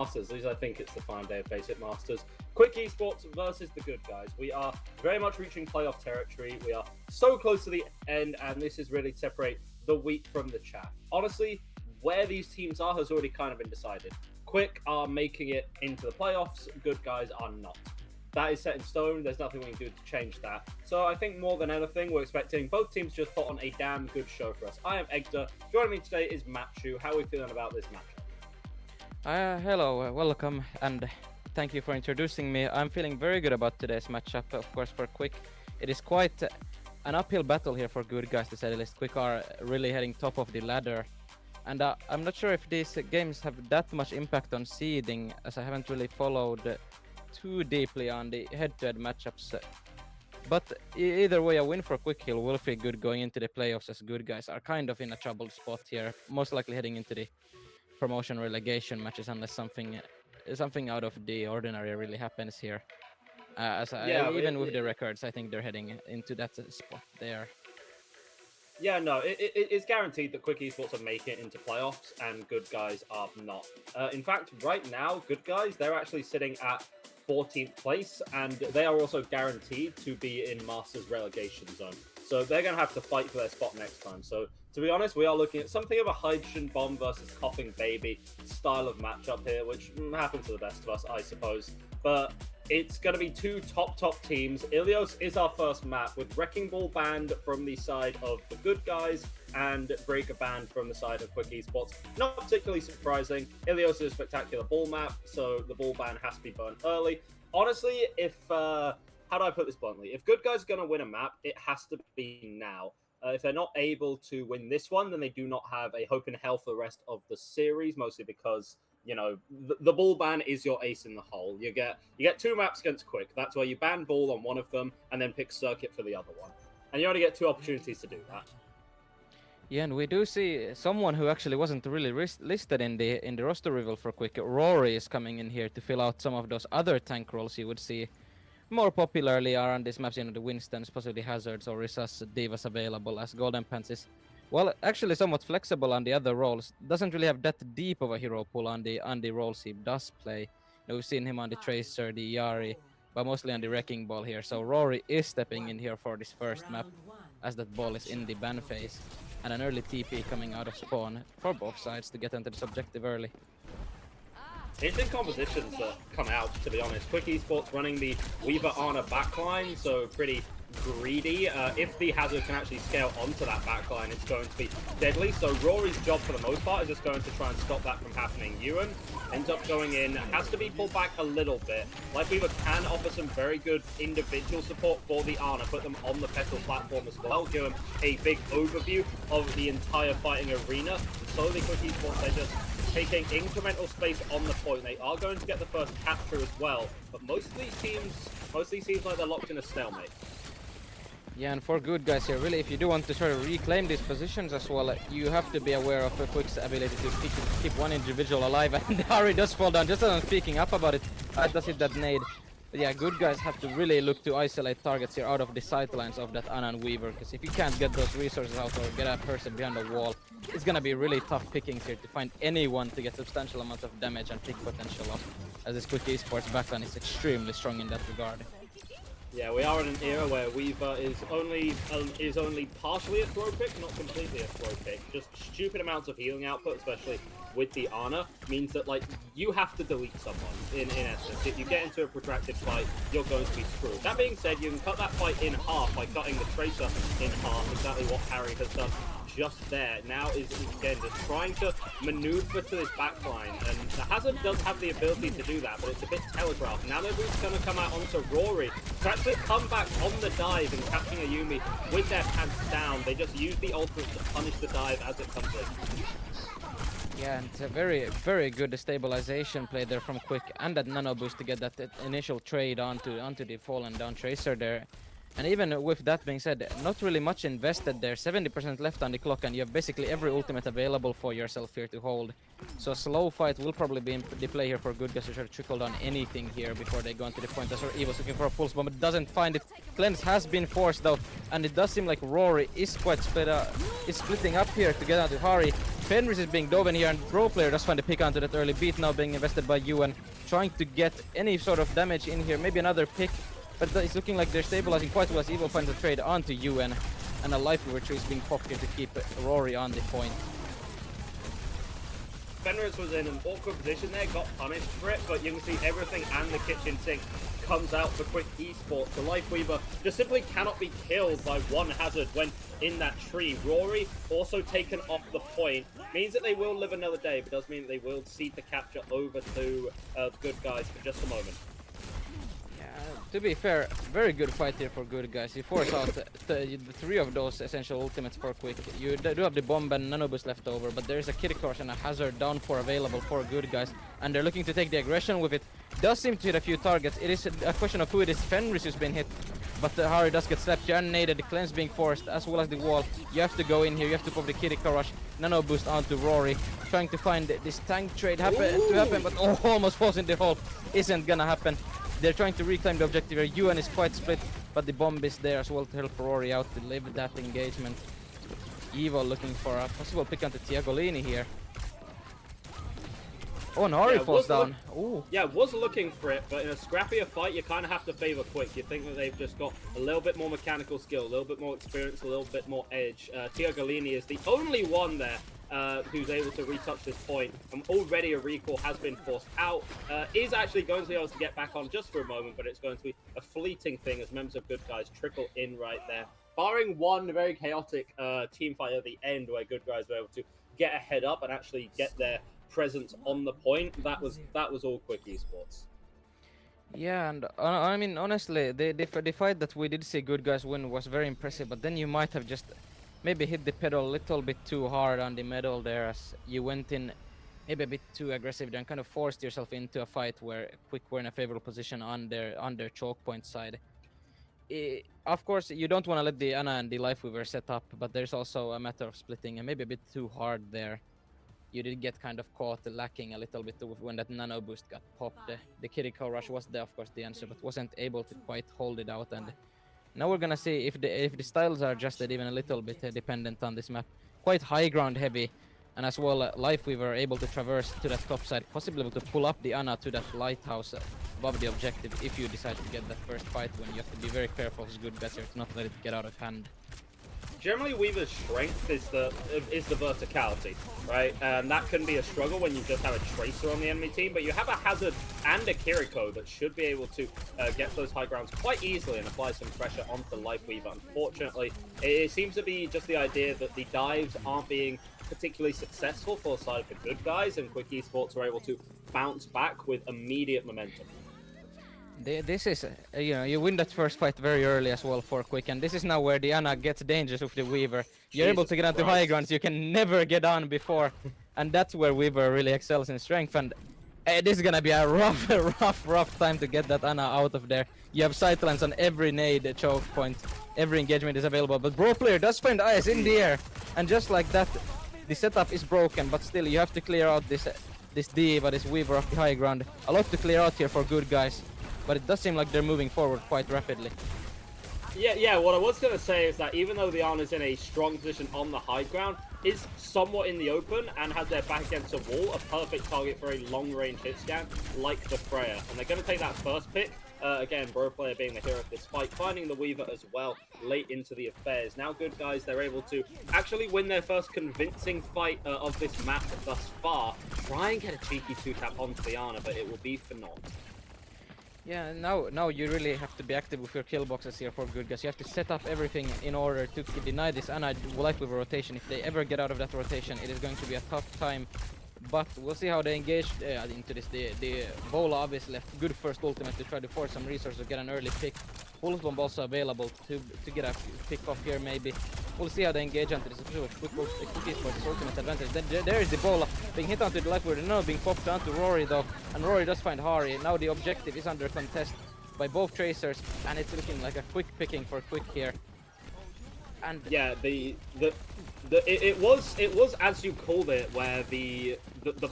Masters. At least I think it's the final day of FACEIT Masters. Quick Esports versus the good guys. We are very much reaching playoff territory. We are so close to the end, and this is really separate the wheat from the chaff. Honestly, where these teams are has already kind of been decided. Quick are making it into the playoffs. Good guys are not. That is set in stone. There's nothing we can do to change that. So I think more than anything, we're expecting both teams to just put on a damn good show for us. I am Egda. Joining me today is Matchu. How are we feeling about this matchup? Hello, welcome, and thank you for introducing me. I'm feeling very good about today's matchup. Of course, for Quick, it is quite an uphill battle here for good guys, to say the least. Quick are really heading top of the ladder, and I'm not sure if these games have that much impact on seeding, as I haven't really followed too deeply on the head-to-head matchups. But either way, a win for Quick Hill will feel good going into the playoffs, as good guys are kind of in a troubled spot here, most likely heading into the promotion relegation matches unless something out of the ordinary really happens here. Even with the records, I think they're heading into that spot there. Yeah, no, it's guaranteed that Quick Esports are making it into playoffs and good guys are not. In fact, right now, good guys, they're actually sitting at 14th place, and they are also guaranteed to be in Masters relegation zone. So they're going to have to fight for their spot next time. So to be honest, we are looking at something of a hydrogen bomb versus coughing baby style of matchup here, which happens to the best of us, I suppose. But it's going to be two top teams. Ilios is our first map, with Wrecking Ball banned from the side of the good guys and Breaker banned from the side of Quick Esports. Not particularly surprising. Ilios is a spectacular ball map, so the ball ban has to be burnt early. Honestly, how do I put this bluntly? If good guys are going to win a map, it has to be now. If they're not able to win this one, then they do not have a hope in hell for the rest of the series, mostly because, you know, the ball ban is your ace in the hole. You get two maps against Quick. That's where you ban ball on one of them and then pick circuit for the other one. And you only get two opportunities to do that. Yeah, and we do see someone who actually wasn't really listed in the roster reveal for Quick. Rory is coming in here to fill out some of those other tank roles you would see more popularly are on these maps, you know, the Winstons, possibly Hazards or Risas, Divas available, as Golden Pants is, well, actually somewhat flexible on the other roles. Doesn't really have that deep of a hero pool on the roles he does play. You know, we've seen him on the Tracer, the Yari, but mostly on the Wrecking Ball here. So Rory is stepping in here for this first map, as that ball is in the ban phase. And an early TP coming out of spawn for both sides to get into this objective early. Interesting compositions that come out, to be honest. Quick Esports running the Weaver Ana backline, so pretty greedy. If the Hazard can actually scale onto that backline, it's going to be deadly. So Rory's job for the most part is just going to try and stop that from happening. Ewan ends up going in, has to be pulled back a little bit. Life Weaver can offer some very good individual support for the Ana, put them on the Petal platform as well, give them a big overview of the entire fighting arena. Slowly, Quick Esports, they're just taking incremental space on the point. They are going to get the first capture as well, but most of these teams seems like they're locked in a stalemate. Yeah, and for good guys here, really, if you do want to sort of reclaim these positions as well, you have to be aware of Quick's ability to keep one individual alive, and Hari does fall down just as I'm speaking up about it. Does hit that nade. But yeah, good guys have to really look to isolate targets here out of the sightlines of that Ana and Weaver, because if you can't get those resources out or get a person behind the wall, it's gonna be really tough pickings here to find anyone to get substantial amounts of damage and pick potential up, as this Quick Esports backline is extremely strong in that regard. Yeah, we are in an era where Weaver is only partially a throw pick, not completely a throw pick. Just stupid amounts of healing output, especially with the Ana, means that, like, you have to delete someone, in essence. If you get into a protracted fight, you're going to be screwed. That being said, you can cut that fight in half by cutting the Tracer in half, exactly what Harry has done just there. Now is again just trying to maneuver to this backline, and the Hazard does have the ability to do that, but it's a bit telegraphed. Now they're going to come out onto Rory to actually come back on the dive and catching a Yumi with their pants down. They just use the ultimate to punish the dive as it comes in. Yeah, and it's a very good stabilization play there from Quick, and that nano boost to get that initial trade onto the fallen down Tracer there. And even with that being said, not really much invested there, 70% left on the clock, and you have basically every ultimate available for yourself here to hold. So a slow fight will probably be in the play here for good guys to try to trickle down anything here before they go into the point. That's where Evo's looking for a pulse bomb, but doesn't find it. Cleanse has been forced though, and it does seem like Rory is quite splitting up here to get out to Hari. Fenris is being dove in here, and Pro Player does find a pick onto that early beat now being invested by UN, trying to get any sort of damage in here, maybe another pick, but it's looking like they're stabilizing quite well as Evo finds a trade onto UN, and a life tree is being popped here to keep Rory on the point. Fenris was in an awkward position there, got punished for it, but you can see everything and the kitchen sink comes out for Quick Esports. The Lifeweaver just simply cannot be killed by one hazard when in that tree. Rory also taken off the point, means that they will live another day, but does mean that they will cede the capture over to Good Guys for just a moment. To be fair, very good fight here for Good Guys. You force out the three of those essential ultimates for Quick. You do have the bomb and nano boost left over, but there is a kitty crush and a hazard down for available for Good Guys, and they're looking to take the aggression with it. Does seem to hit a few targets. It is a question of who it is. Fenris who's been hit, but Harry does get slapped. Naded, the cleanse being forced, as well as the wall. You have to go in here. You have to pop the kitty crush, nano boost onto Rory, trying to find this tank trade to happen, but almost falls in the hole. Isn't gonna happen. They're trying to reclaim the objective here. UN is quite split, but the bomb is there as well to help Rory out to live that engagement. Evo looking for a possible pick onto Tiagolini here. Oh, and Ari falls down. Ooh. Yeah, was looking for it, but in a scrappier fight, you kind of have to favor Quick. You think that they've just got a little bit more mechanical skill, a little bit more experience, a little bit more edge. Tiagolini is the only one there who's able to retouch this point, and already a recall has been forced out. Is actually going to be able to get back on just for a moment, but it's going to be a fleeting thing as members of Good Guys trickle in right there. Barring one very chaotic team fight at the end where Good Guys were able to get a head up and actually get their presence on the point, that was all Quick Esports. Yeah, and I mean, honestly, the fight that we did see Good Guys win was very impressive, but then you might have just maybe hit the pedal a little bit too hard on the medal there, as you went in maybe a bit too aggressive there and kind of forced yourself into a fight where Quick were in a favorable position on their choke point side. Of course, you don't want to let the Ana and the Lifeweaver set up, but there's also a matter of splitting and maybe a bit too hard there. You did get kind of caught lacking a little bit when that nano boost got popped. The Kiriko rush was there, of course, the answer, but wasn't able to quite hold it out. And now we're gonna see if the styles are adjusted even a little bit dependent on this map. Quite high ground heavy, and as well Lifeweaver able to traverse to that top side, possibly able to pull up the Ana to that lighthouse above the objective if you decide to get that first fight win. You have to be very careful as Good Guys here to not let it get out of hand. Generally, Weaver's strength is the verticality, right? And that can be a struggle when you just have a Tracer on the enemy team, but you have a Hazard and a Kiriko that should be able to get those high grounds quite easily and apply some pressure onto Lifeweaver. Unfortunately, it seems to be just the idea that the dives aren't being particularly successful for the side of the Good Guys, and Quick Esports are able to bounce back with immediate momentum. This is, you win that first fight very early as well for Quick, and this is now where the Ana gets dangerous with the Weaver. You're able to get onto high grounds you can never get on before, and that's where Weaver really excels in strength. And this is gonna be a rough time to get that Ana out of there. You have sightlines on every nade choke point, every engagement is available, but Bro Player does find Ice in the air, and just like that, the setup is broken, but still you have to clear out this Diva, this Weaver off the high ground. A lot to clear out here for Good Guys, but it does seem like they're moving forward quite rapidly. Yeah, what I was going to say is that even though the Ana's in a strong position on the high ground, is somewhat in the open and has their back against a wall, a perfect target for a long-range hit scan like the Freya. And they're going to take that first pick. Again, Bro Player being the hero of this fight, finding the Weaver as well late into the affairs. Now Good Guys, they're able to actually win their first convincing fight of this map thus far. Try and get a cheeky two-tap onto the Ana, but it will be for naught. Yeah, now you really have to be active with your kill boxes here for Good Guys. You have to set up everything in order to deny this Ana Lifeweaver rotation. If they ever get out of that rotation, it is going to be a tough time. But we'll see how they engage into this. The Bola obviously left good first ultimate to try to force some resources to get an early pick. Pulse Bomb also available to get a pick off here maybe. We'll see how they engage onto this, especially with Quick for this ultimate advantage. Then there is the Bola being hit onto the Lifeweaver, now being popped onto Rory though, and Rory does find Hari. Now the objective is under contest by both Tracers, and it's looking like a quick picking for Quick here. And yeah, it was as you called it, where the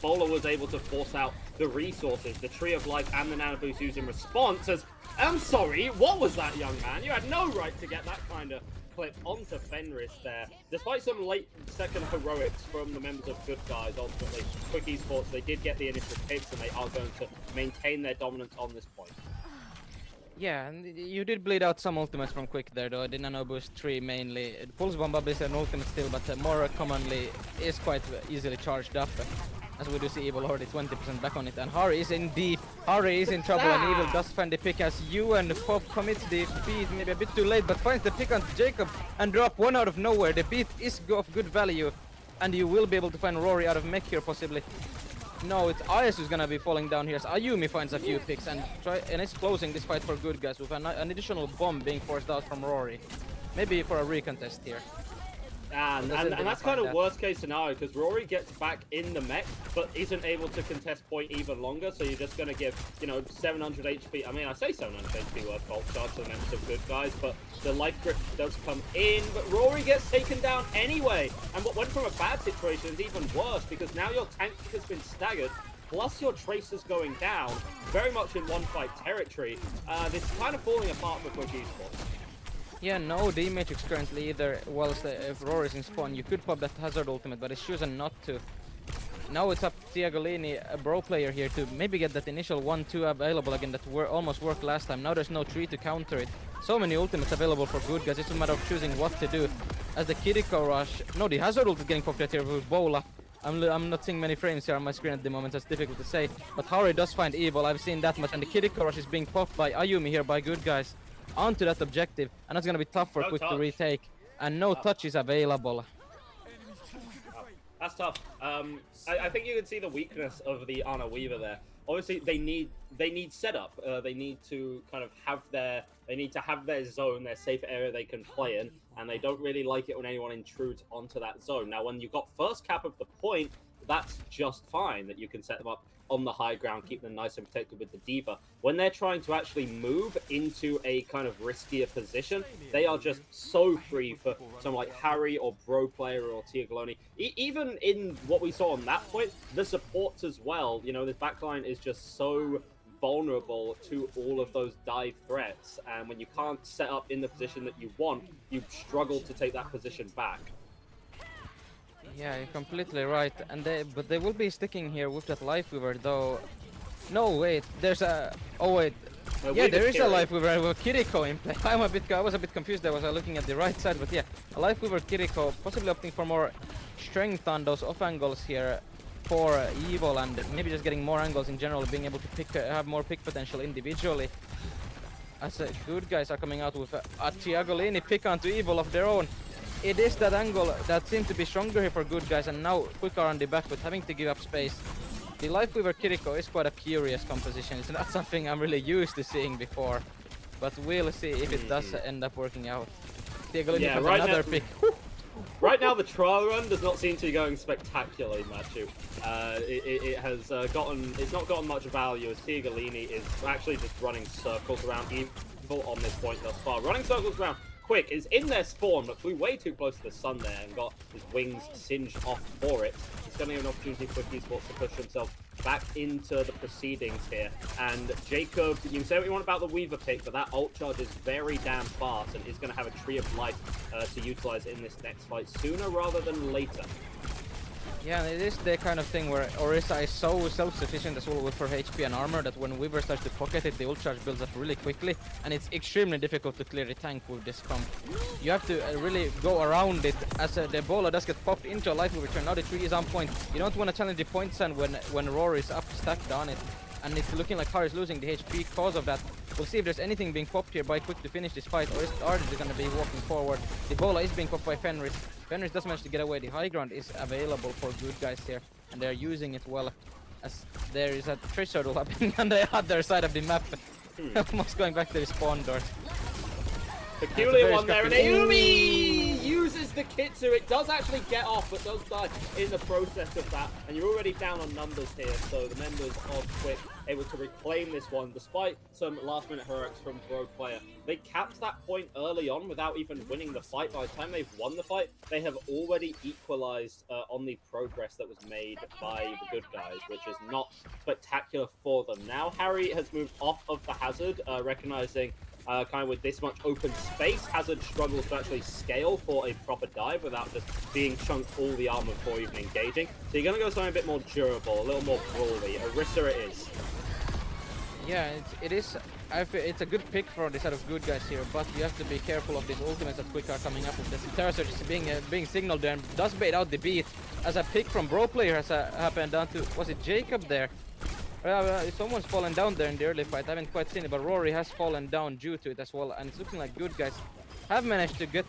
bowler was able to force out the resources, the Tree of Life and the Nano Boost used in response as, I'm sorry, what was that, young man? You had no right to get that kind of clip onto Fenris there. Despite some late second heroics from the members of Good Guys, ultimately, Quick Esports, they did get the initial picks and they are going to maintain their dominance on this point. Yeah, and you did bleed out some ultimates from Quick there though, the Nano Boost 3 mainly. Pulse Bomb is an ultimate still, but more commonly is quite easily charged up. As we do see Evil already 20% back on it, and Hari is in deep. Hari is in trouble, and Evil does find the pick as you and Pop commits the beat, maybe a bit too late, but finds the pick on Jacob and drop one out of nowhere. The beat is of good value, and you will be able to find Rory out of mech here possibly. No, it's Ayas who's gonna be falling down here as Ayumi finds a few picks and it's closing this fight for Good Guys with an additional bomb being forced out from Rory. Maybe for a recontest here. And that's kind of worst case scenario because Rory gets back in the mech but isn't able to contest point even longer, so you're just going to give, 700 HP. I mean, I say 700 HP worth of charge to the members of Good Guys, but the life grip does come in, but Rory gets taken down anyway. And what went from a bad situation is even worse because now your tank has been staggered, plus your Tracer's going down, very much in one fight territory. This is kind of falling apart for Quick Esports. Yeah, no D-Matrix currently either, whilst if Rory's in spawn. You could pop that Hazard ultimate, but it's chosen not to. Now it's up to Tiagolini, a bro player here, to maybe get that initial 1-2 available again that almost worked last time. Now there's no tree to counter it. So many ultimates available for Good Guys, it's a matter of choosing what to do. As the Kiriko rush, no, the Hazard ult is getting popped out here with Bola. I'm not seeing many frames here on my screen at the moment, so it's difficult to say. But Hari does find Evil, I've seen that much, and the Kiriko rush is being popped by Ayumi here by Good Guys. Onto that objective, and that's gonna be tough for Quick to retake, and no touch is available. That's tough. I think you can see the weakness of the Ana Weaver there. Obviously, they need setup. They need to kind of have their zone, their safe area they can play in, and they don't really like it when anyone intrudes onto that zone. Now, when you've got first cap of the point, that's just fine that you can set them up on the high ground, keep them nice and protected with the D.Va. When they're trying to actually move into a kind of riskier position, they are just so free for someone like Harry or Bro Player or Tiagoloni. Even in what we saw on that point, the supports as well, this backline is just so vulnerable to all of those dive threats, and when you can't set up in the position that you want, you struggle to take that position back. Yeah, you're completely right, and but they will be sticking here with that Life Weaver though. No, wait, there's a... Oh wait, yeah, there is a Life Weaver with Kiriko in play. I was a bit confused there, was I looking at the right side, but yeah, a Life Weaver Kiriko, possibly opting for more strength on those off angles here for Evil, and maybe just getting more angles in general, being able to have more pick potential individually. As Good Guys are coming out with a Tiagolini pick onto Evil of their own. It is that angle that seems to be stronger here for Good Guys, and now Quick are on the back with having to give up space. The Life Weaver Kiriko is quite a curious composition. It's not something I'm really used to seeing before, but we'll see if it does end up working out. Tiagolini has another pick. Right now, the trial run does not seem to be going spectacularly, Matthew. It's not gotten much value as Tiagolini is actually just running circles around Evil on this point thus far. Running circles around Quick is in their spawn, but flew way too close to the sun there and got his wings singed off for it. He's going to have an opportunity for Quick Esports to push himself back into the proceedings here. And Jacob, you can say what you want about the Weaver pick, but that ult charge is very damn fast and is going to have a Tree of Life to utilize in this next fight sooner rather than later. Yeah, it is the kind of thing where Orisa is so self-sufficient as well with her HP and armor that when Weaver starts to pocket it, the ult charge builds up really quickly, and it's extremely difficult to clear the tank with this comp. You have to really go around it as the Bola does get popped into a Life Weaver turn. Now the tree is on point. You don't want to challenge the point send when Rory is up stacked on it, and it's looking like Harry's losing the HP because of that. We'll see if there's anything being popped here by Quick to finish this fight, or is Ardis going to be walking forward. The Bola is being popped by Fenris. Fenris does manage to get away. The high ground is available for Good Guys here, and they're using it well, as there is a treasure happening on the other side of the map. Almost going back to the spawn door. Peculiar one there, and Ayumi uses uses the Kitsu. It does actually get off, but does die in the process of that. And you're already down on numbers here, so the members of Quick able to reclaim this one, despite some last-minute heroics from Goud player. They capped that point early on without even winning the fight. By the time they've won the fight, they have already equalized on the progress that was made by the good guys, which is not spectacular for them. Now, Harry has moved off of the Hazard, recognizing kind of with this much open space, Hazard struggles to actually scale for a proper dive without just being chunked all the armor before even engaging. So you're going to go something a bit more durable, a little more brawly. Orisa it is. Yeah, it is. It's a good pick for this sort of good guys here, but you have to be careful of these ultimates that Quick are coming up with. The Terra Surge is being signaled there and does bait out the beat, as a pick from Bro player has happened down to, was it Jacob there? Someone's fallen down there in the early fight. I haven't quite seen it, but Rory has fallen down due to it as well, and it's looking like good guys have managed to get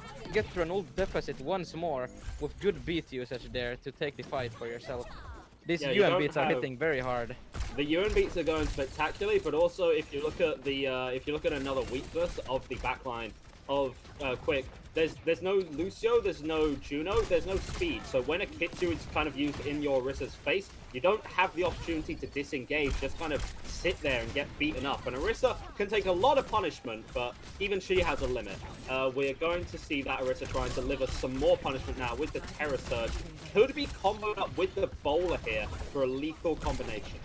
through an ult deficit once more with good beat usage there to take the fight for yourself. These UN beats are hitting very hard. The UN beats are going spectacularly, but also if you look at the another weakness of the backline of Quick, there's no Lucio, there's no Juno, there's no speed. So when a Kitsu is kind of used in your Orisa's face, you don't have the opportunity to disengage, just kind of sit there and get beaten up. And Orisa can take a lot of punishment, but even she has a limit. We're going to see that Orisa try and deliver some more punishment now with the Terra Surge. Could be comboed up with the Bowler here for a lethal combination.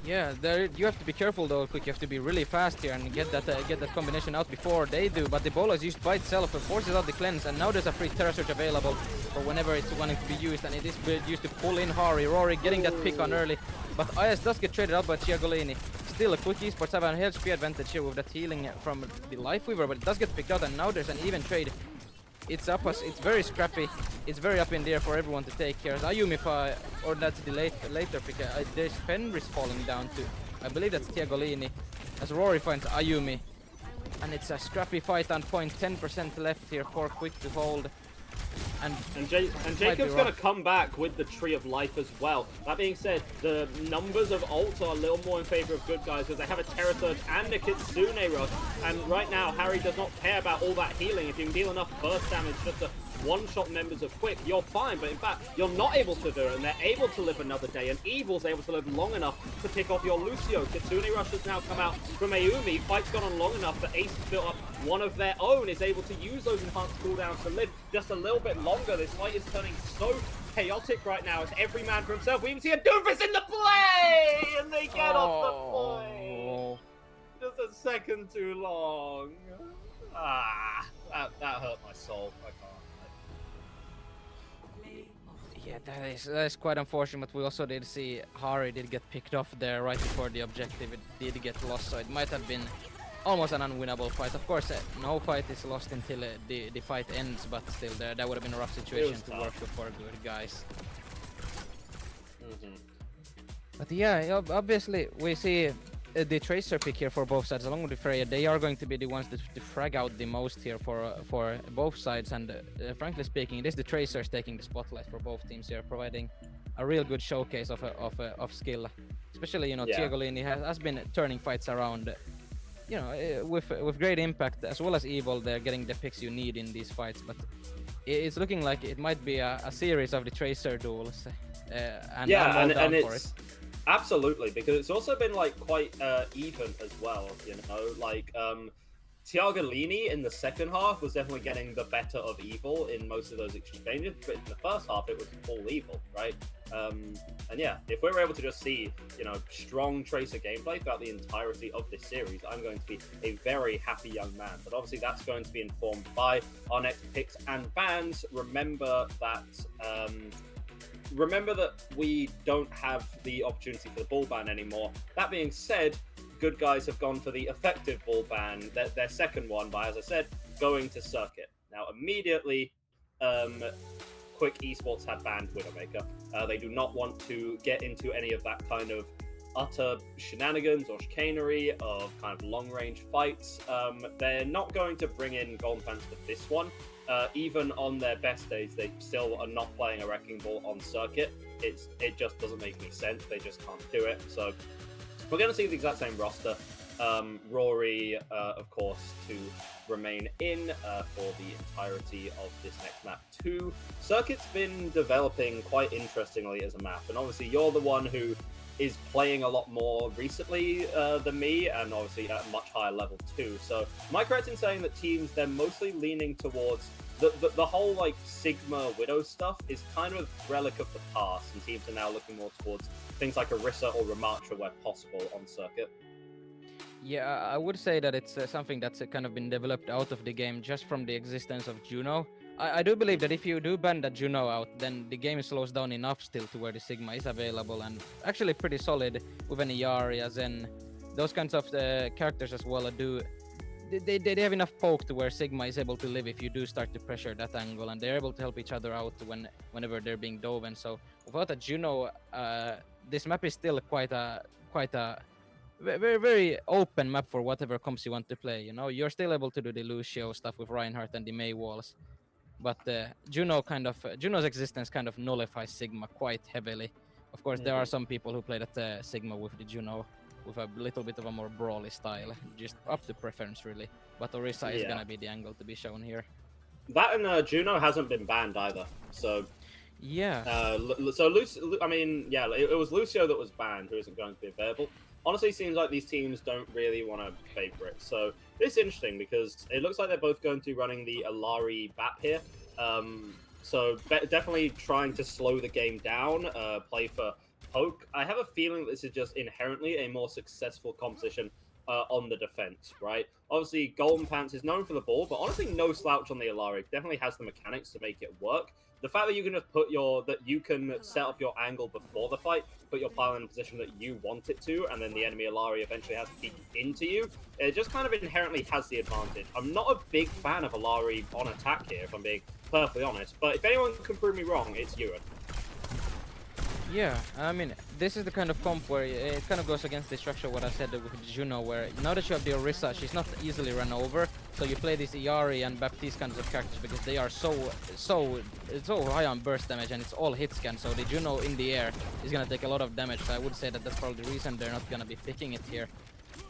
Yeah, you have to be careful though, Quick. You have to be really fast here and get that combination out before they do. But the Bola is used by itself, it forces out the cleanse, and now there's a free Terra Surge available for whenever it's wanting to be used, and it is used to pull in Hari. Rory getting that pick on early, but IS does get traded out by Thiagolini. Still, a Quick Esports have an HP advantage here with that healing from the Lifeweaver, but it does get picked out, and now there's an even trade. It's very scrappy. It's very up in the air for everyone to take care. Ayumi, or that's the later pick. There's Fenris falling down to, I believe that's Thiagolini, as Rory finds Ayumi. And it's a scrappy fight on point, 10% left here for Quick to hold. And Jacob's going to come back with the Tree of Life as well. That being said, the numbers of ults are a little more in favor of good guys because they have a Terra Surge and a Kitsune Rush. And right now, Harry does not care about all that healing. If you can deal enough burst damage just to one-shot members of Quick, you're fine. But in fact, you're not able to do it, and they're able to live another day. And Evil's able to live long enough to pick off your Lucio. Kitsune Rush has now come out from Ayumi. Fight's gone on long enough that Ace has built up one of their own, is able to use those enhanced cooldowns to live just a little bit longer. This fight is turning so chaotic right now. It's every man for himself. We even see a Doofus in the play, and they get off the point. Just a second too long. That hurt my soul. I can't. Yeah, that is quite unfortunate. But we also did see Hari did get picked off there right before the objective. It did get lost, so it might have been almost an unwinnable fight. Of course, no fight is lost until the fight ends, but still, that would have been a rough situation to work with for good guys. But yeah, obviously we see the Tracer pick here for both sides, along with the Freya. They are going to be the ones to frag out the most here for both sides, and frankly speaking, it is the Tracers taking the spotlight for both teams here, providing a real good showcase of skill. Especially, you know, Thiagolini has been turning fights around, you know, with great impact, as well as Evil. They're getting the picks you need in these fights, but it's looking like it might be a series of the Tracer duels. And it's absolutely, because it's also been like quite even as well, you know, like Thiagolini in the second half was definitely getting the better of Evil in most of those exchanges, but in the first half it was all Evil, right? And yeah, if we're able to just see, you know, strong Tracer gameplay throughout the entirety of this series, I'm going to be a very happy young man. But obviously that's going to be informed by our next picks and bans. Remember that we don't have the opportunity for the ball ban anymore. That being said, good guys have gone for the effective ball ban, their second one, by, as I said, going to Circuit. Now, immediately, Quick Esports have banned Widowmaker. They do not want to get into any of that kind of utter shenanigans or chicanery of kind of long-range fights. They're not going to bring in Golden Pants for this one. Even on their best days, they still are not playing a Wrecking Ball on Circuit. It just doesn't make any sense. They just can't do it. So we're going to see the exact same roster. Rory, of course, to remain in for the entirety of this next map too. Circuit's been developing quite interestingly as a map, and obviously you're the one who is playing a lot more recently than me, and obviously at a much higher level too. So am I correct in saying that teams, they're mostly leaning towards the whole like Sigma Widow stuff is kind of relic of the past, and teams are now looking more towards things like Orisa or Ramattra where possible on Circuit? Yeah, I would say that it's something that's kind of been developed out of the game just from the existence of Juno. I do believe that if you do ban that Juno out, then the game slows down enough still to where the Sigma is available and actually pretty solid with any Yaria, Zen, those kinds of characters as well. They have enough poke to where Sigma is able to live if you do start to pressure that angle, and they're able to help each other out whenever they're being dove. And so without a Juno, this map is still quite a very very open map for whatever comps you want to play. You know, you're still able to do the Lucio stuff with Reinhardt and the Mei walls, but Juno's existence kind of nullifies Sigma quite heavily. Of course, there are some people who play that Sigma with the Juno with a little bit of a more brawly style, just up to preference really. But Orisa is gonna be the angle to be shown here. That and Juno hasn't been banned either, so yeah. I mean, yeah, it was Lucio that was banned, who isn't going to be available. Honestly, it seems like these teams don't really want to favor it. So it's interesting because it looks like they're both going to be running the Alari BAP here. So definitely trying to slow the game down, play for poke. I have a feeling this is just inherently a more successful composition on the defense, right? Obviously, Golden Pants is known for the ball, but honestly, no slouch on the Alari. Definitely has the mechanics to make it work. The fact that you can just set up your angle before the fight, put your pile in a position that you want it to, and then the enemy Alari eventually has to peek into you, it just kind of inherently has the advantage. I'm not a big fan of Alari on attack here, if I'm being perfectly honest, but if anyone can prove me wrong, it's Ewan. Yeah, I mean, this is the kind of comp where it kind of goes against the structure of what I said with Juno, where now that you have the Orisa, she's not easily run over, so you play these Iari and Baptiste kinds of characters because they are so high on burst damage and it's all hit scan, so the Juno in the air is gonna take a lot of damage, so I would say that that's probably the reason they're not gonna be picking it here.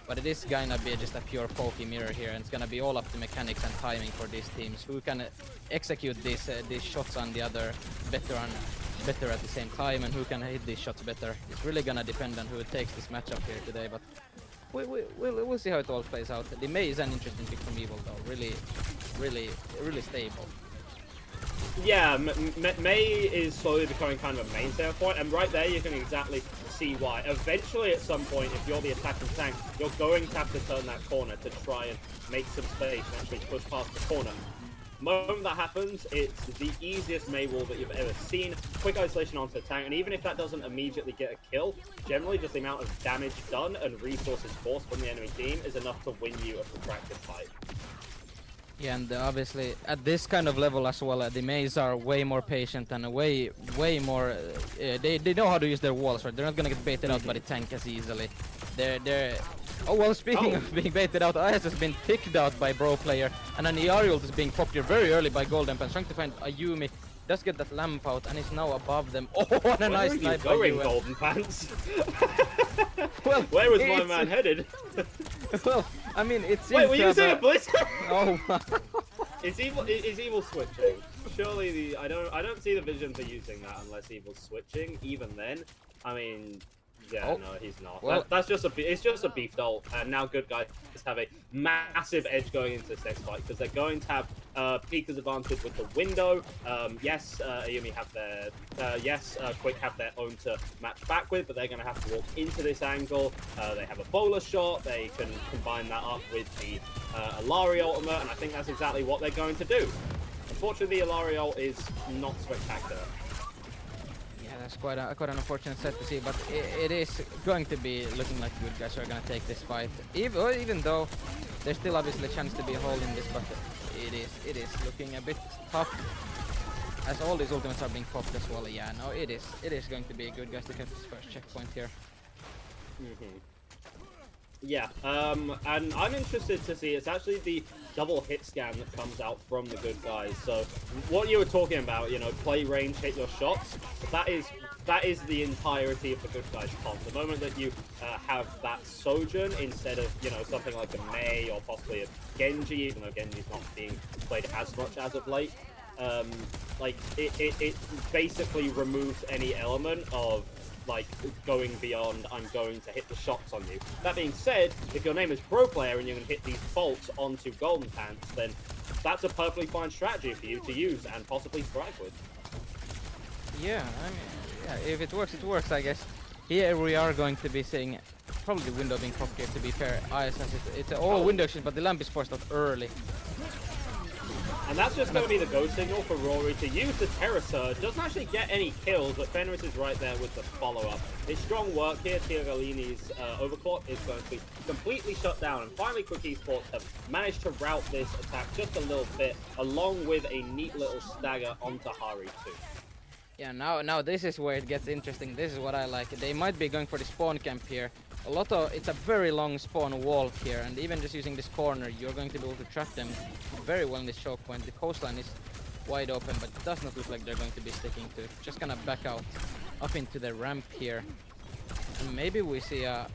But it is gonna be just a pure pokey mirror here, and it's gonna be all up to mechanics and timing for these teams, who can execute these shots on the other better at the same time, and who can hit these shots better. It's really gonna depend on who takes this matchup here today, but we'll see how it all plays out. The Mei is an interesting pick from Evil though, really stable. Yeah, Mei is slowly becoming kind of a mainstay point, and right there you can exactly see why. Eventually, at some point, if you're the attacking tank, you're going to have to turn that corner to try and make some space and actually push past the corner. The moment that happens, it's the easiest Mei wall that you've ever seen. Quick isolation onto the tank, and even if that doesn't immediately get a kill, generally just the amount of damage done and resources forced from the enemy team is enough to win you a protracted fight. Yeah, and obviously at this kind of level as well, the Meis are way more patient and way more. They know how to use their walls, right? They're not gonna get baited out by the tank as easily. They're. Oh well, speaking of being baited out, IS has been picked out by Bro player, and an Ariel is being popped here very early by Golden Pants, trying to find Ayumi. Does get that lamp out and is now above them. Oh, what a nice snipe by you, Golden Pants. Well, where was my man headed? Well, I mean, it's. Wait, were you using a blitz? Oh. Is Evil switching? Surely I don't see the vision for using that unless Evil's switching. Even then, I mean, yeah, no, he's not. Well, it's just a beefed ult, and now good guys have a massive edge going into this next fight because they're going to have Pika's advantage with the window. Yes, Ayumi have their Quick have their own to match back with, but they're going to have to walk into this angle. They have a bowler shot. They can combine that up with the Alari ultimate, and I think that's exactly what they're going to do. Unfortunately, the Alari ult is not spectacular. That's quite an unfortunate set to see, but it is going to be looking like good guys are going to take this fight. Even though there's still obviously a chance to be a hole in this, but it is looking a bit tough as all these ultimates are being popped as well. Yeah, no, it is going to be good guys to get this first checkpoint here. Yeah, and I'm interested to see, it's actually the double hit scan that comes out from the good guys. So what you were talking about, you know, play range, hit your shots, that is the entirety of the good guys comp. The moment that you have that Sojourn instead of, you know, something like a Mei or possibly a Genji, even though Genji's not being played as much as of late, like it basically removes any element of like going beyond I'm going to hit the shots on you. That being said, if your name is pro player and you can hit these bolts onto Golden Pants, then that's a perfectly fine strategy for you to use and possibly thrive with. Yeah, I mean, yeah, if it works, I guess. Here we are going to be seeing probably the window being cocked here, to be fair. Since it's all window actions, but the lamp is forced out early. And that's just going to be the go signal for Rory to use the Terror Surge. Doesn't actually get any kills, but Fenris is right there with the follow-up. It's strong work here. Tiagalini's overclock is going to be completely shut down. And finally, Quick Esports have managed to route this attack just a little bit, along with a neat little stagger onto Hari too. Yeah, now this is where it gets interesting. This is what I like. They might be going for the spawn camp here. It's a very long spawn wall here, and even just using this corner, you're going to be able to trap them very well in this choke point. The coastline is wide open, but it does not look like they're going to be sticking to it. Just gonna back out up into the ramp here, and maybe we see a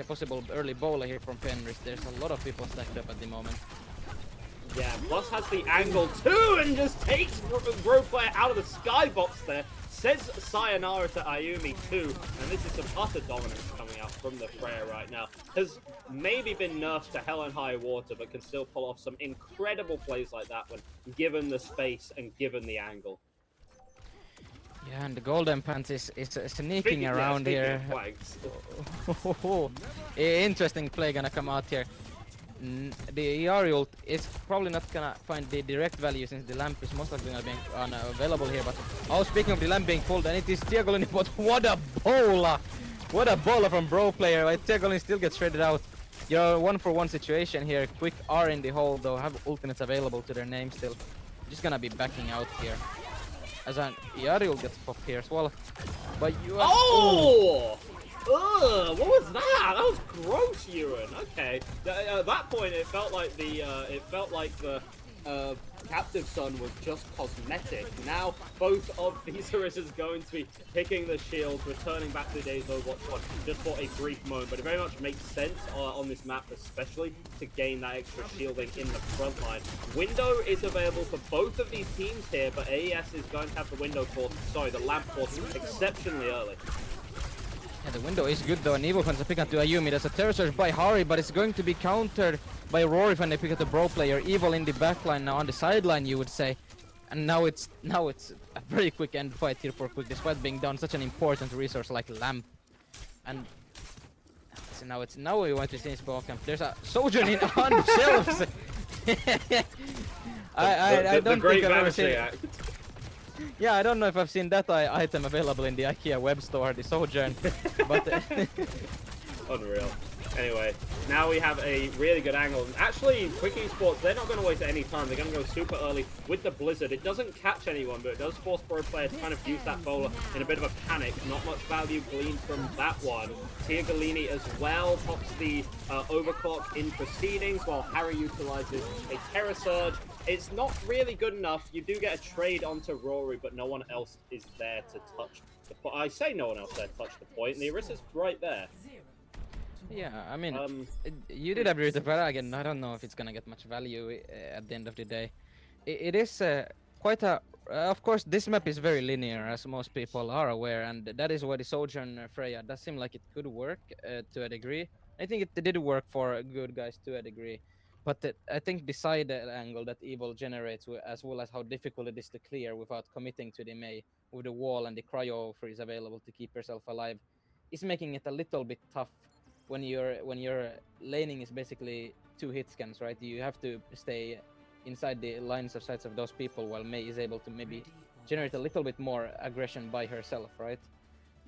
possible early bowler here from Fenris. There's a lot of people stacked up at the moment. Yeah, Plus has the angle too and just takes Road Player out of the skybox there. Says sayonara to Ayumi too, and this is some utter dominance coming out from the Freya right now. Has maybe been nerfed to hell and high water, but can still pull off some incredible plays like that when given the space and given the angle. Yeah, and the Golden Pants is sneaking around here. Interesting play gonna come out here. The ER ult is probably not gonna find the direct value since the lamp is most likely gonna be unavailable here. But speaking of the lamp being pulled, and it is Tiagolini, but what a bowler! What a bowler from Bro player. Right? Tiagolini still gets shredded out. You're 1-for-1 situation here. Quick R in the hole though, have ultimates available to their name still. Just gonna be backing out here. As an ER ult gets popped here as well. But you are... Oh! Ugh, what was that? That was gross, Ewan. Okay. At that point, it felt like the Captive Son was just cosmetic. Now, both of these Orisas going to be picking the shield, returning back to the days of Overwatch 1 just for a brief moment. But it very much makes sense on this map, especially to gain that extra shielding in the front line. Window is available for both of these teams here, but AES is going to have the lamp force exceptionally early. Yeah, the window is good though, and Evil finds a pick up to Ayumi. There's a terror surge by Hari, but it's going to be countered by Rory when they pick up the Bro player. Evil in the backline now, on the sideline you would say. And now it's a very quick end fight here for Quick, despite being down such an important resource like Lamp. And so now we want to see spawn camp. There's a Sojourn in on the shelves. I don't think I've ever seen it. Yeah, I don't know if I've seen that item available in the IKEA web store, the Sojourn, but... Unreal. Anyway, now we have a really good angle. And actually, Quick Esports, they're not going to waste any time. They're going to go super early with the Blizzard. It doesn't catch anyone, but it does force Pro Player to kind of use that bowler in a bit of a panic. Not much value gleaned from that one. Tiagalini as well pops the overclock in proceedings, while Harry utilizes a Terror Surge. It's not really good enough. You do get a trade onto Rory, but no one else is there to touch the point. I say no one else there to touch the point, and the Orisa's right there. Yeah, I mean, you did agree with the Para again. I don't know if it's gonna get much value at the end of the day. It is quite a... of course, this map is very linear, as most people are aware, and that is why the Sojourn Freya does seem like it could work to a degree. I think it did work for good guys to a degree. But I think the side angle that Evil generates, as well as how difficult it is to clear without committing to the EMEA, with the wall and the cryo freeze available to keep yourself alive, is making it a little bit tough when your laning is basically 2 hit scans, right? You have to stay inside the lines of sights of those people, while Mei is able to maybe generate a little bit more aggression by herself, right?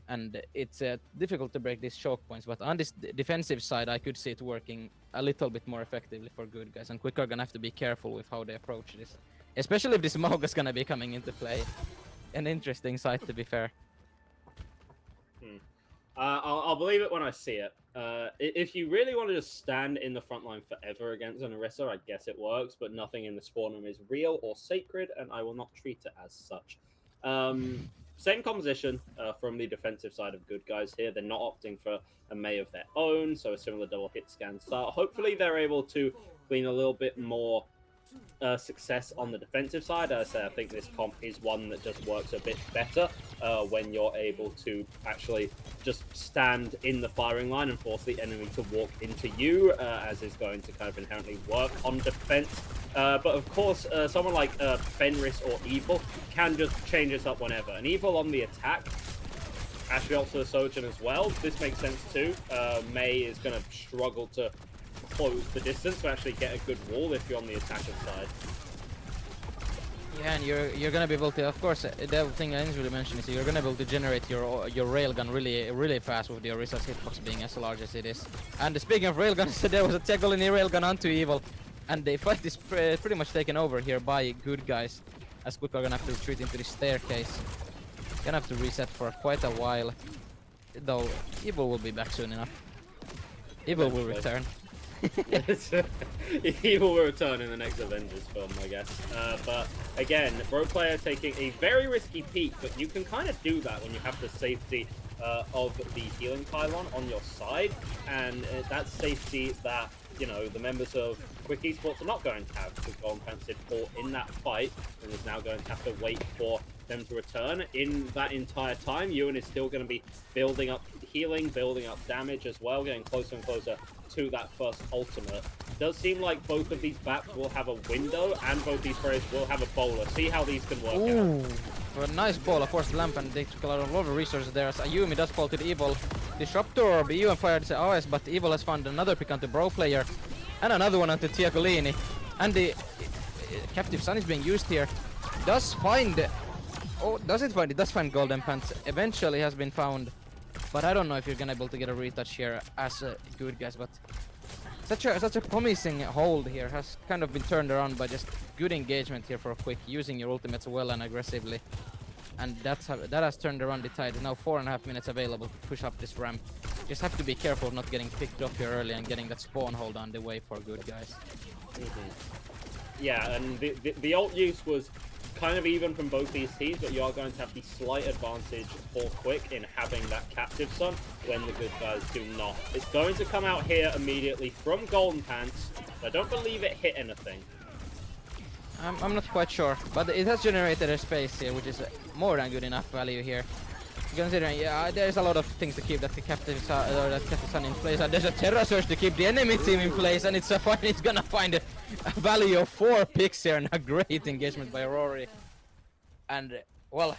And it's difficult to break these choke points, but on this defensive side, I could see it working a little bit more effectively for good guys, and Quick are gonna have to be careful with how they approach this, especially if this Smoke is gonna be coming into play. An interesting sight, to be fair. I'll believe it when I see it. If you really want to just stand in the front line forever against an Orisa, I guess it works, but nothing in the spawn room is real or sacred, and I will not treat it as such. Same composition from the defensive side of good guys here. They're not opting for a May of their own, so a similar double hit scan start. Hopefully they're able to glean a little bit more success on the defensive side. As I say, I think this comp is one that just works a bit better when you're able to actually just stand in the firing line and force the enemy to walk into you, as is going to kind of inherently work on defense. But of course, someone like Fenris or Evil can just change this up whenever. And Evil on the attack, actually also the Sojourn as well. This makes sense too. May is going to struggle to close the distance to actually get a good wall if you're on the attacker's side. Yeah, and you're gonna be able to, of course, the thing I didn't really mention is you're gonna be able to generate your railgun really fast with the Orisa's hitbox being as large as it is. And speaking of railguns, there was a Tegolini railgun onto Evil, and the fight is pretty much taken over here by good guys, as Quick are gonna have to retreat into the staircase. Gonna have to reset for quite a while, though Evil will be back soon enough. Evil will return. Evil will return in the next Avengers film, I guess. But again, Rogue player taking a very risky peek, but you can kind of do that when you have the safety of the healing pylon on your side, and that's safety that, you know, the members of Quick Esports are not going to have, because Golden Pants did fall in that fight and is now going to have to wait for them to return. In that entire time, Ewan is still going to be building up healing, building up damage as well, getting closer and closer to that first ultimate. Does seem like both of these BAPs will have a window, and both these players will have a bowler. See how these can work out. A nice ball, of course, Lamp, and they took a lot of resources there. As Ayumi does fall to the Evil Disruptor Orb. Ewan fired the AS, but the Evil has found another pick onto Bro player, and another one onto Tiacolini. And the Captive Sun is being used here. Does find... Oh, does it find? It does find Golden Pants. Eventually has been found. But I don't know if you're gonna be able to get a retouch here as good guys, but such a promising hold here has kind of been turned around by just good engagement here for Quick, using your ultimates well and aggressively, and that has turned around the tide. Now 4.5 minutes available to push up this ramp. Just have to be careful of not getting picked up here early and getting that spawn hold on the way for good guys. Yeah, and the ult use was kind of even from both these teams, but you are going to have the slight advantage for Quick in having that Captive Sun when the good guys do not. It's going to come out here immediately from Golden Pants. I don't believe it hit anything. I'm not quite sure, but it has generated a space here, which is more than good enough value here. Considering, yeah, there's a lot of things to keep that Captive Sun in place, and there's a Terra Surge to keep the enemy team in place, and it's gonna find a value of 4 picks here, and a great engagement by Rory. And, well,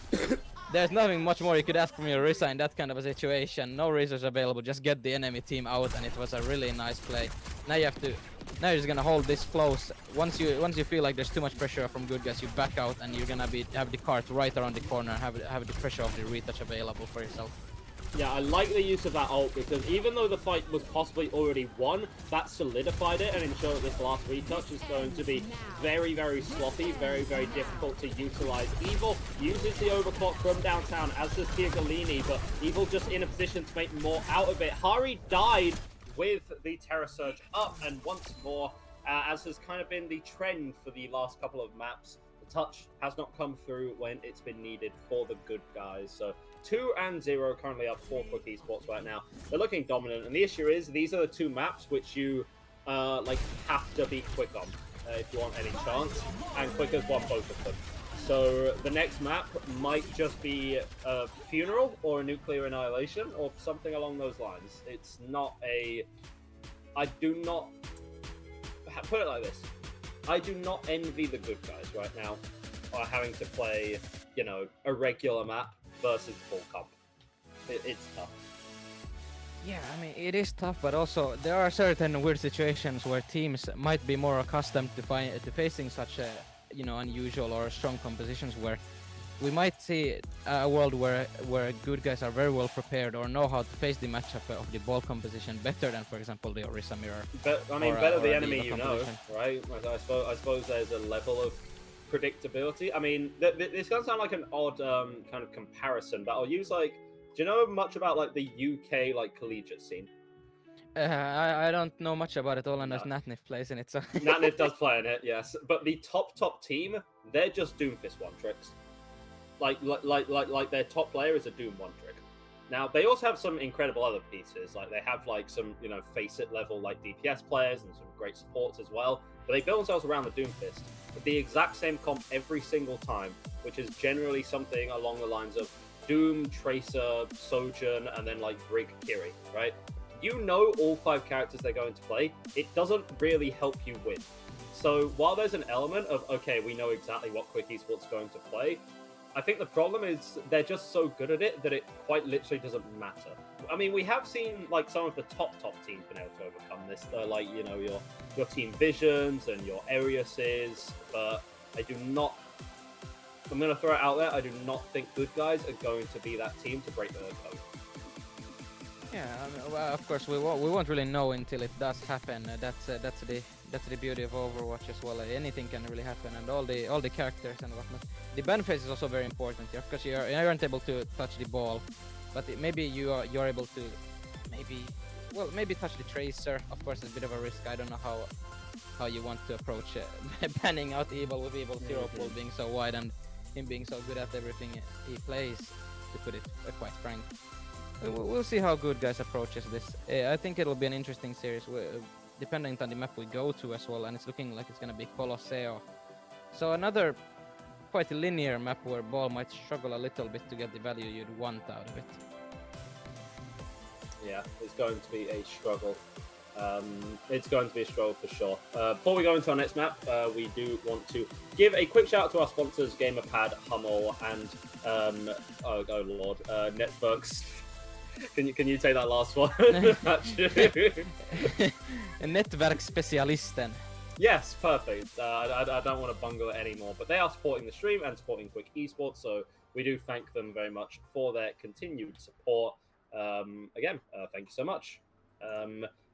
there's nothing much more you could ask from your Orisa in that kind of a situation. No resources available, just get the enemy team out, and it was a really nice play. Now you have to... Now you're just gonna hold this close. Once you feel like there's too much pressure from good guys, you back out, and you're gonna have the cart right around the corner and have the pressure of the retouch available for yourself. Yeah, I like the use of that ult, because even though the fight was possibly already won, that solidified it and ensured that this last retouch is going to be very, very sloppy, very, very difficult to utilize. Evil uses the overclock from downtown, as does Tiacolini, but Evil just in a position to make more out of it. Hari died with the Terra Surge up, and once more, as has kind of been the trend for the last couple of maps, the touch has not come through when it's been needed for the good guys. So 2-0 currently up for Quick Esports right now. They're looking dominant, and the issue is these are the 2 maps which you have to be Quick on if you want any chance, and Quick has won both of them. So the next map might just be a Funeral or a Nuclear Annihilation or something along those lines. It's not a... I do not... Put it like this. I do not envy the good guys right now having to play, you know, a regular map versus full comp. It's tough. Yeah, I mean, it is tough, but also there are certain weird situations where teams might be more accustomed to facing such a, you know, unusual or strong compositions, where we might see a world where good guys are very well prepared or know how to face the matchup of the ball composition better than, for example, the Orisa mirror. But I mean, better the enemy you know, right? I suppose there's a level of predictability. I mean, this does sound like an odd kind of comparison, but I'll use, like, do you know much about like the UK like collegiate scene? I don't know much about it. All I know is No. Natnif plays in it. So Natnif does play in it, yes. But the top team, they're just Doomfist one tricks. Like their top player is a Doom one trick. Now they also have some incredible other pieces. Like they have like some FACEIT level like DPS players and some great supports as well. But they build themselves around the Doomfist with the exact same comp every single time, which is generally something along the lines of Doom, Tracer, Sojourn, and then like Brig Kiri, right? You know all 5 characters they're going to play. It doesn't really help you win. So while there's an element of, okay, we know exactly what Quick Esports is going to play, I think the problem is they're just so good at it that it quite literally doesn't matter. I mean, we have seen like some of the top teams been able to overcome this, like your Team Visions and your Ariuses, but I do not. I'm going to throw it out there. I do not think Good Guys are going to be that team to break the code. yeah, I mean, well, of course we won't really know until it does happen. That's the beauty of Overwatch as well. Anything can really happen, and all the characters and whatnot. The ban phase is also very important here. Of course, you aren't able to touch the ball, but maybe you're able to maybe touch the tracer. Of course, it's a bit of a risk. I don't know how you want to approach banning out Evil with Evil Zero pool being so wide and him being so good at everything he plays. To put it quite frank. We'll see how Good Guys approaches this. I think it'll be an interesting series, depending on the map we go to as well, and it's looking like it's gonna be Colosseo. So another quite linear map where Ball might struggle a little bit to get the value you'd want out of it. Yeah, it's going to be a struggle. It's going to be a struggle for sure. Before we go into our next map, we do want to give a quick shout out to our sponsors, Gamerpad, Hummel, and oh lord, Networks. Can you take that last one? Nätverksspecialisten. Yes, perfect. I don't want to bungle it anymore, but they are supporting the stream and supporting Quick Esports, so we do thank them very much for their continued support. Again, thank you so much.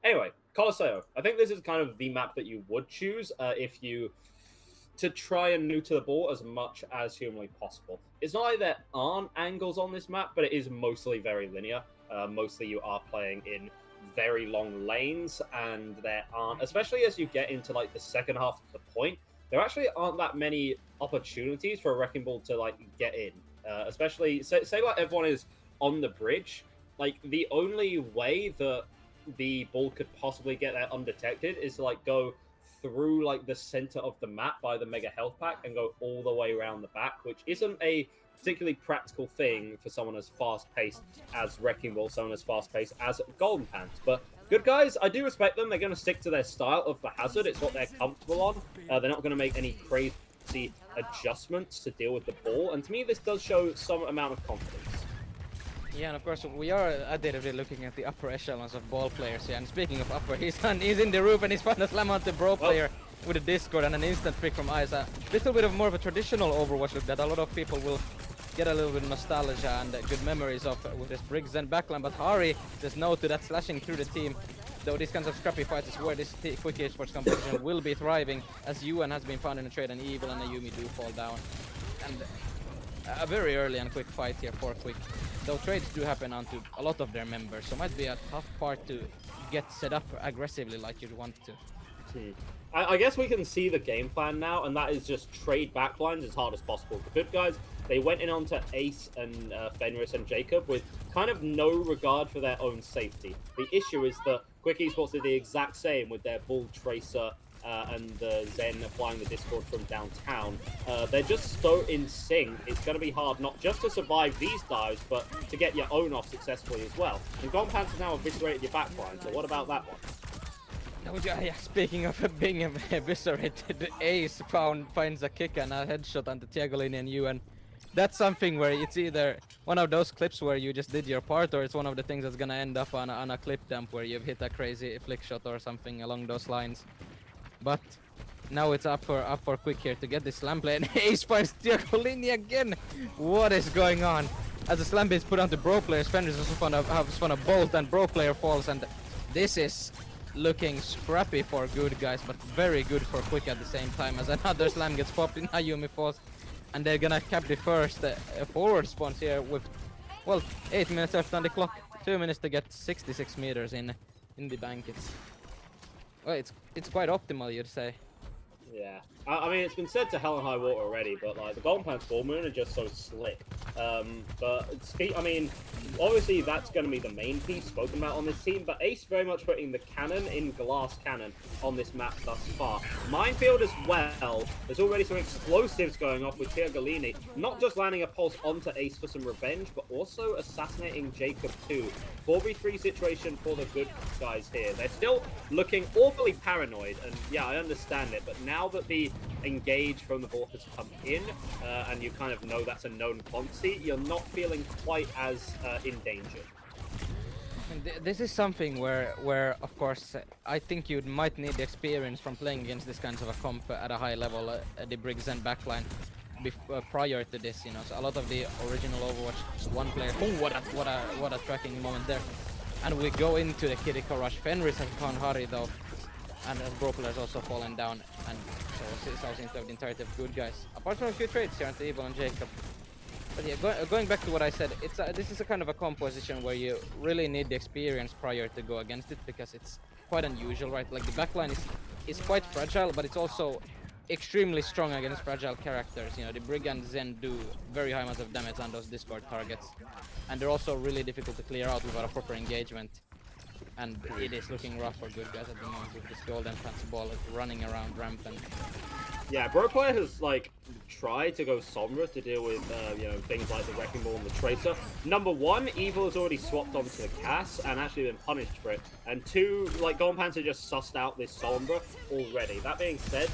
Anyway, Colosseo. I think this is kind of the map that you would choose if you to try and neuter the ball as much as humanly possible. It's not like there aren't angles on this map, but it is mostly very linear. Mostly you are playing in very long lanes, and there aren't, especially as you get into like the second half of the point, there actually aren't that many opportunities for a Wrecking Ball to like get in. Especially say like everyone is on the bridge, like the only way that the ball could possibly get there undetected is to like go through like the center of the map by the mega health pack and go all the way around the back, which isn't a particularly practical thing for someone as fast-paced as Wrecking Ball, someone as fast-paced as Golden Pants. But Good Guys, I do respect them. They're going to stick to their style of the hazard. It's what they're comfortable on. They're not going to make any crazy adjustments to deal with the ball. And to me, this does show some amount of confidence. Yeah, and of course we are additively looking at the upper echelons of ball players here. And speaking of upper, he's in the roof and he's found a slam on the bro player with a Discord and an instant pick from Ice. A little bit of more of a traditional Overwatch look that a lot of people will get a little bit of nostalgia and good memories of with this Briggs and backline. But Hari says no to that, slashing through the team. Though these kinds of scrappy fights is where this Quick Esports competition will be thriving, as Yuan has been found in a trade and Evil and Ayumi do fall down. And a very early and quick fight here for Quick. Though trades do happen onto a lot of their members, so might be a tough part to get set up aggressively like you'd want to. I guess we can see the game plan now, and that is just trade backlines as hard as possible. The Good Guys, they went in onto Ace and Fenris and Jacob with kind of no regard for their own safety. The issue is that Quick Esports did the exact same with their Bull Tracer and Zen applying the Discord from downtown. They're just so in sync, it's going to be hard not just to survive these dives, but to get your own off successfully as well. And Golden Pants has now eviscerated your backline, so what about that one? Yeah, speaking of being eviscerated, Ace finds a kick and a headshot on the Tiagolini and you, and that's something where it's either one of those clips where you just did your part, or it's one of the things that's gonna end up on a clip dump where you've hit a crazy flick shot or something along those lines. But now it's up for Quick here to get this slam play, and Ace finds Tiagolini again. What is going on? As the slam is put onto bro players, Fenris also found a bolt and bro player falls, and this is looking scrappy for Good Guys, but very good for Quick at the same time, as another slam gets popped in, Ayumi falls, and they're gonna cap the first forward spawns here with, well, 8 minutes left on the clock, 2 minutes to get 66 meters in. in the bank. It's well, it's quite optimal, you'd say. Yeah, I mean, it's been said to hell and high water already, but like the Golden Pants Full Moon are just so slick. I mean, obviously that's going to be the main piece spoken about on this team, but Ace very much putting the cannon in glass cannon on this map thus far. Minefield as well. There's already some explosives going off with Tia Galini, not just landing a pulse onto Ace for some revenge, but also assassinating Jacob too. 4v3 situation for the good guys here. They're still looking awfully paranoid, and yeah, I understand it, but now that the engage from the ball has come in, and you kind of know that's a known quantity, you're not feeling quite as in danger. And this is something where of course, I think you might need the experience from playing against this kind of a comp at a high level, the Briggs and backline, prior to this, you know. So a lot of the original Overwatch 1 players, oh, what a tracking moment there. And we go into the Kiriko rush. Fenris has gone Hari though, and Bro players also fallen down, and so it seems to have the entirety of good guys. Apart from a few trades here, Evil and Jacob. But yeah, going back to what I said, this is a kind of a composition where you really need the experience prior to go against it, because it's quite unusual, right? Like the backline is quite fragile, but it's also extremely strong against fragile characters. You know, the Brig and Zen do very high amounts of damage on those Discord targets, and they're also really difficult to clear out without a proper engagement. And it is looking rough for good guys at the moment with this Golden Pants ball running around rampant. Yeah, Bro Player has like tried to go Sombra to deal with you know, things like the Wrecking Ball and the Tracer. Number one, Evil has already swapped onto the Cass and actually been punished for it. And two, like Golden Pants have just sussed out this Sombra already. That being said,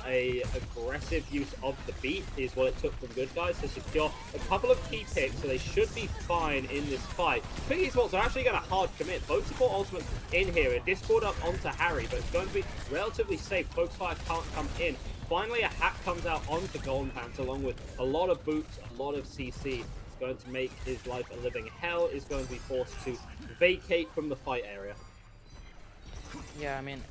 a aggressive use of the beat is what it took from good guys to secure a couple of key picks, so they should be fine in this fight. Quick Esports are actually going to hard commit. Both support ultimates in here. A Discord up onto Harry, but it's going to be relatively safe. Focus Fire can't come in. Finally, a hack comes out onto Golden Pants along with a lot of boots, a lot of CC. It's going to make his life a living hell. Is going to be forced to vacate from the fight area. Yeah, I mean,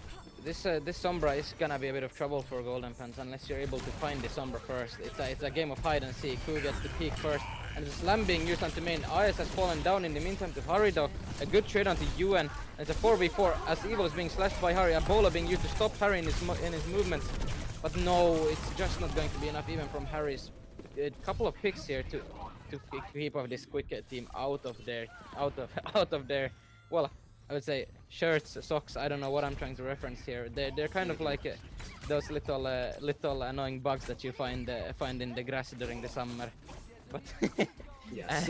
this Sombra is gonna be a bit of trouble for Golden Pants unless you're able to find the Sombra first. It's a game of hide and seek. Who gets the peak first? And the slam being used onto main. IS has fallen down in the meantime to Hari though. A good trade onto UN. It's a 4v4 as Evil is being slashed by Hari. Ebola being used to stop Hari in his movements. But no, it's just not going to be enough even from Harry's. A couple of picks here to keep off this quick team out of their well, I would say shirts, socks. I don't know what I'm trying to reference here. They're kind of like those little annoying bugs that you find in the grass during the summer. But yes.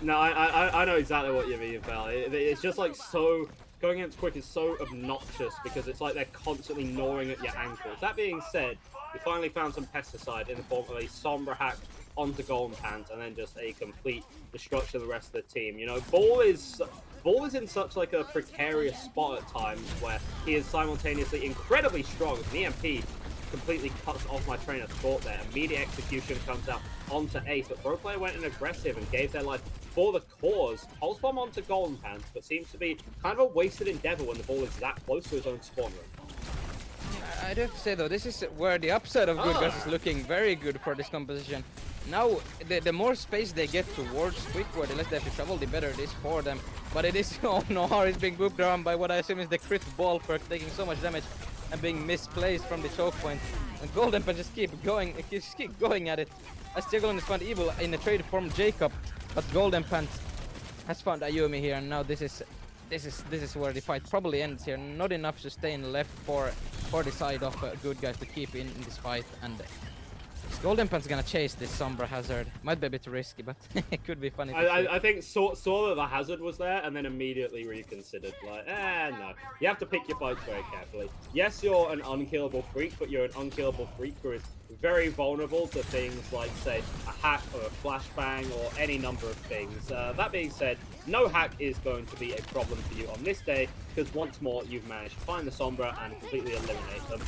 No, I know exactly what you mean, pal. It's just like so. Going against Quick is so obnoxious because it's like they're constantly gnawing at your ankles. That being said, we finally found some pesticide in the form of a Sombra hack onto Golden Pants, and then just a complete destruction of the rest of the team. You know, Ball is in such like a precarious spot at times where he is simultaneously incredibly strong. The EMP completely cuts off my train of thought there. Immediate execution comes out onto Ace, but Pro Player went in aggressive and gave their life for the cause. Pulse Bomb onto Golden Pants, but seems to be kind of a wasted endeavor when the ball is that close to his own spawn room. I do have to say though, this is where the upside of good guys is looking very good for this composition. Now, the more space they get towards Quick, where the less they have to travel, the better it is for them. But it is, oh no, Hari's being booped around by what I assume is the crit ball perk, taking so much damage and being misplaced from the choke point. And Golden Pants just keep going at it. As Jagalon has found Evil in a trade from Jacob, but Golden Pants has found Ayumi here, and now this is where the fight probably ends here. Not enough sustain left for the side of good guys to keep in this fight, and Golden Pants gonna chase this Sombra hazard. Might be a bit risky, but it could be funny. I think saw that the hazard was there and then immediately reconsidered. Like, no. You have to pick your fights very carefully. Yes, you're an unkillable freak, but you're an unkillable freak who is very vulnerable to things like, say, a hack or a flashbang or any number of things. That being said, no hack is going to be a problem for you on this day, because once more you've managed to find the Sombra and completely eliminate them.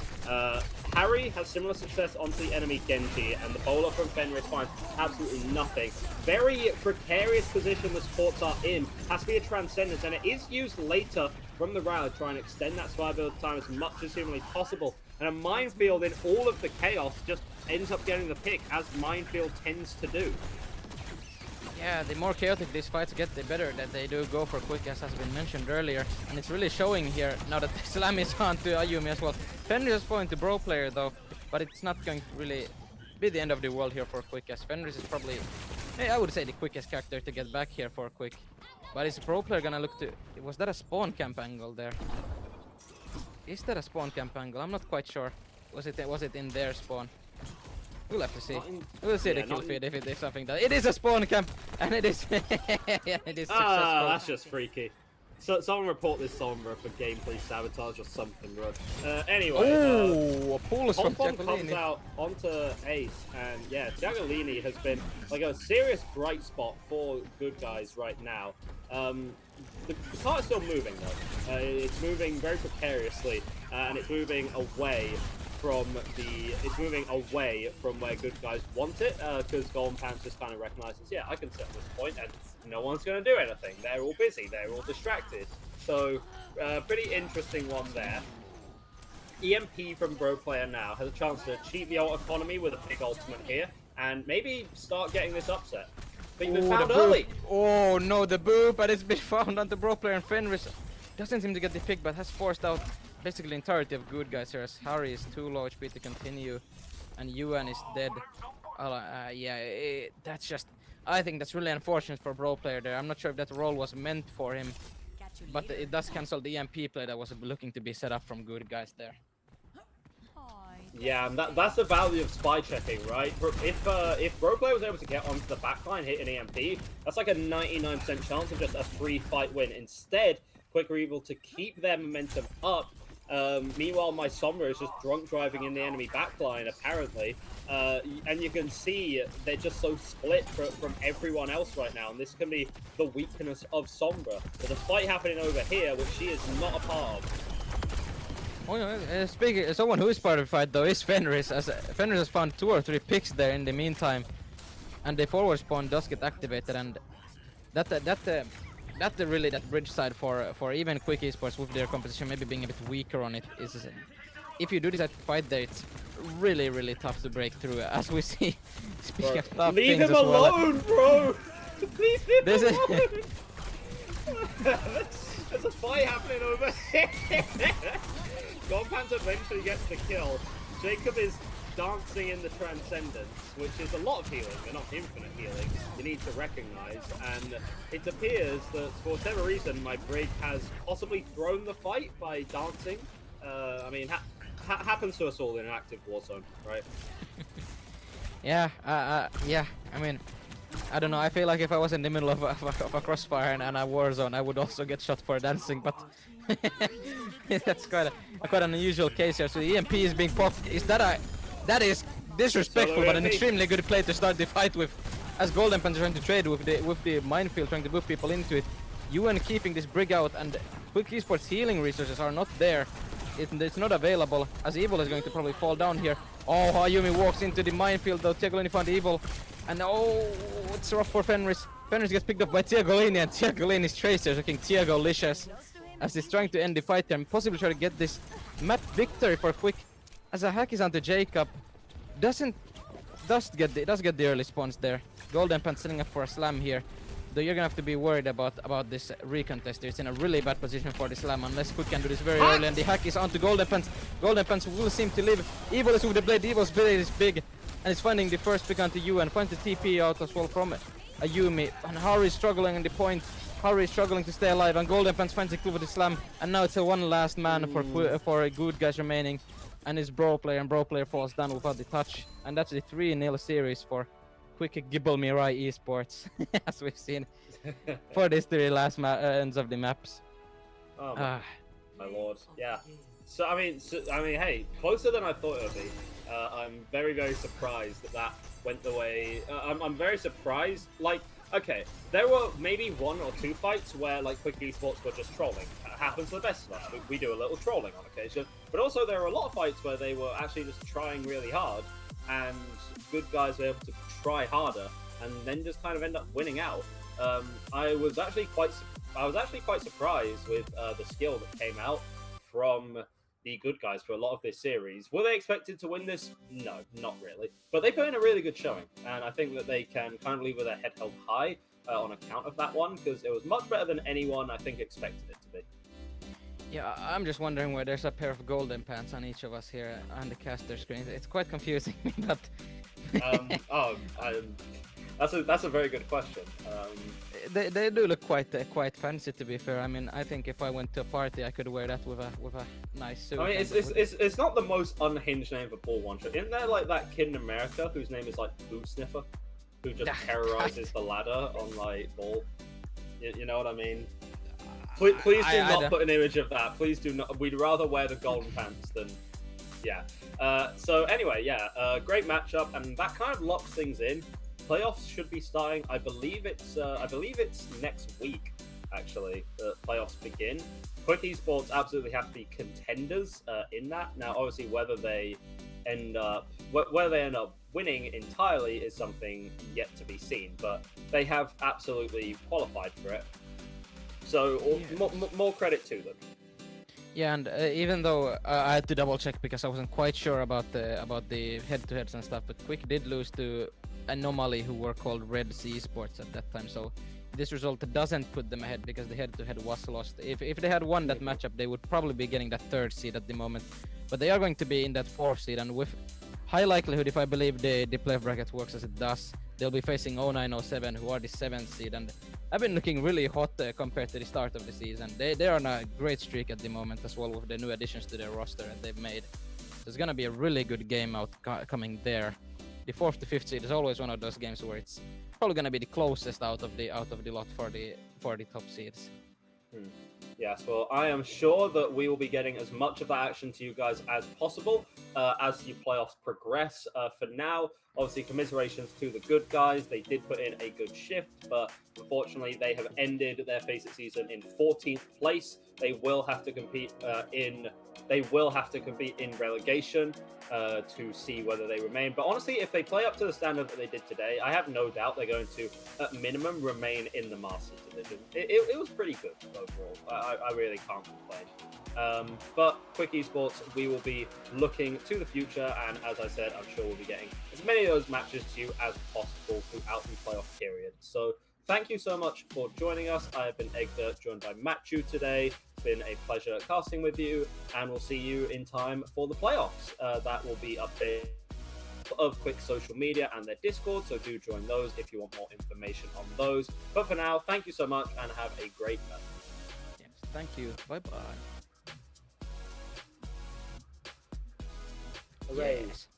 Harry has similar success onto the enemy Genji, and the bowler from Fenris finds absolutely nothing. Very precarious position the supports are in. Has to be a Transcendence, and it is used later from the round to try and extend that survivability time as much as humanly possible. And a Minefield in all of the chaos just ends up getting the pick, as Minefield tends to do. Yeah, the more chaotic these fights get, the better that they do go for quick, as has been mentioned earlier. And it's really showing here now that the slam is on to Ayumi as well. Fenris is falling to Bro player though, but it's not going to really be the end of the world here for quick, as Fenris is probably, I would say, the quickest character to get back here for quick. But is Pro player gonna look to... Was that a spawn camp angle there? Is that a spawn camp angle? I'm not quite sure. Was it in their spawn? We'll have to see. We'll see the kill feed if it is something that... It is a spawn camp! And it is... yeah, it is successful. That's just freaky. So someone report this Sombra for gameplay sabotage or something, bro. Anyway, a pulse from Hong comes out onto Ace, and yeah, Giagolini has been like a serious bright spot for good guys right now. The car is still moving though. It's moving very precariously, and it's moving away from where good guys want it, because Golden Pants just kind of recognizes, yeah, I can set this point and no one's going to do anything. They're all busy, they're all distracted. So, pretty interesting one there. EMP from Bro player now has a chance to cheat the ult economy with a big ultimate here, and maybe start getting this upset. But you've been found early. Oh no, the boop, but it's been found on the Bro player, and Fenris doesn't seem to get the pick, but has forced out basically the entirety of good guys here, as Harry is too low HP to continue, and Yuan is dead. That's just... I think that's really unfortunate for Bro player there. I'm not sure if that role was meant for him, but it does cancel the EMP play that was looking to be set up from good guys there. Yeah, and that's the value of spy checking, right? If Bro player was able to get onto the backline, hit an EMP, that's like a 99% chance of just a free fight win. Instead, Quick are able to keep their momentum up. Meanwhile, my Sombra is just drunk driving in the enemy backline, apparently. And you can see they're just so split from everyone else right now. And this can be the weakness of Sombra. There's a fight happening over here, which she is not a part of. Oh, yeah, speaking, someone who is part of the fight though is Fenris, as Fenris has found 2 or 3 picks there in the meantime. And the forward spawn does get activated, and that really that bridge side for even Quick Esports with their composition maybe being a bit weaker on it is, if you do decide to fight there, it's really tough to break through, as we see. Speaking of tough Leave things him as well, alone, bro! Leave him alone! There's a fight happening over here! Godpants eventually gets the kill. Jacob is dancing in the Transcendence, which is a lot of healing, but not infinite healing. You need to recognize, and it appears that for whatever reason, my Brig has possibly thrown the fight by dancing. I mean, happens to us all in an active Warzone, right? Yeah, I mean, I don't know, I feel like if I was in the middle of a crossfire and a Warzone, I would also get shot for dancing, but that's quite an unusual case here. So the EMP is being popped. That is disrespectful, but an extremely good play to start the fight with, as Golden Pants trying to trade with the minefield, trying to move people into it. Yuan keeping this Brig out, and Quick Esports healing resources are not there. It's not available, as Evil is going to probably fall down here. Oh, Ayumi walks into the minefield though. Tiagolini found Evil, and oh, it's rough for Fenris. Fenris gets picked up by Tiagolini, and Tiagolini's Tracer looking Tiagolicious, as he's trying to end the fight here and possibly try to get this map victory for Quick, as a hack is onto Jacob. Does get the early spawns there. Golden Pants setting up for a slam here, though you're gonna have to be worried about this recontest. It's in a really bad position for the slam unless Quick can do this very early, and the hack is onto Golden Pants. Golden Pants will seem to live. Evil is with the blade. Evil's blade is big, and it's finding the first pick onto Yuan. Finds the TP out as well from Ayumi, and Harry is struggling on the point. Harry is struggling to stay alive, and Golden Pants finds a clue for the slam, and now it's a one last man for good guys remaining, and it's Bro player, and Bro player falls down without the touch, and that's the 3-0 series for Quick Gibble Mirai Esports, as we've seen for these 3 last ends of the maps. Oh my lord, yeah. So I mean, hey, closer than I thought it would be. I'm very surprised that went the way. I'm very surprised. Like, okay, there were maybe 1 or 2 fights where like Quick Esports were just trolling. That happens to the best of us. We do a little trolling on occasion, but also there were a lot of fights where they were actually just trying really hard, and good guys were able to try harder and then just kind of end up winning out. I was actually quite surprised with the skill that came out from the good guys for a lot of this series. Were they expected to win this? No, not really. But they put in a really good showing, and I think that they can kind of leave with their head held high on account of that one, because it was much better than anyone, I think, expected it to be. Yeah, I'm just wondering why there's a pair of golden pants on each of us here on the caster screen. It's quite confusing, but That's a very good question. they do look quite fancy, to be fair. I mean, I think if I went to a party, I could wear that with a nice suit. I mean, it's not the most unhinged name for Ball One Shot. Isn't there like that kid in America whose name is like Boo Sniffer, who just terrorizes the ladder on like Ball? You know what I mean? Please do not put an image of that. Please do not. We'd rather wear the golden pants than, yeah. So anyway, yeah, great matchup, and that kind of locks things in. Playoffs should be starting. I believe it's next week. Actually, the playoffs begin. Quick Esports absolutely have to be contenders in that. Now, obviously, whether they end up winning entirely is something yet to be seen. But they have absolutely qualified for it. So more credit to them. Yeah, and even though I had to double check because I wasn't quite sure about the head-to-heads and stuff, but Quick did lose to Anomaly, who were called Red Sea Esports at that time. So this result doesn't put them ahead because the head-to-head was lost. If they had won that matchup, they would probably be getting that 3rd seed at the moment. But they are going to be in that 4th seed, and with high likelihood, if I believe the playoff bracket works as it does, they'll be facing 0907, who are the 7th seed, and I've been looking really hot compared to the start of the season. They're on a great streak at the moment as well with the new additions to their roster that they've made. So it's gonna be a really good game coming there. The 4th to 5th seed is always one of those games where it's probably gonna be the closest out of the lot for the top seeds. Yes, well, I am sure that we will be getting as much of that action to you guys as possible as the playoffs progress. For now, obviously, commiserations to the good guys. They did put in a good shift, but unfortunately, they have ended their FACEIT season in 14th place. They will have to compete in relegation to see whether they remain. But honestly, if they play up to the standard that they did today, I have no doubt they're going to, at minimum, remain in the Masters division. It was pretty good overall. I really can't complain. But Quick Esports, we will be looking to the future, and as I said, I'm sure we'll be getting as many of those matches to you as possible throughout the playoff period. So thank you so much for joining us. I have been Egda, joined by Matchu today. It's been a pleasure casting with you, and we'll see you in time for the playoffs. That will be updated of Quick social media and their Discord, so do join those if you want more information on those. But for now, thank you so much and have a great night. Yes, thank you. Bye-bye. Hooray. Yes.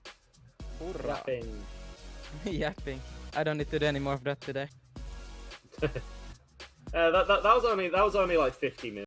Hurrah. Yapping. Yapping. I don't need to do any more of that today. That was only like 50 minutes.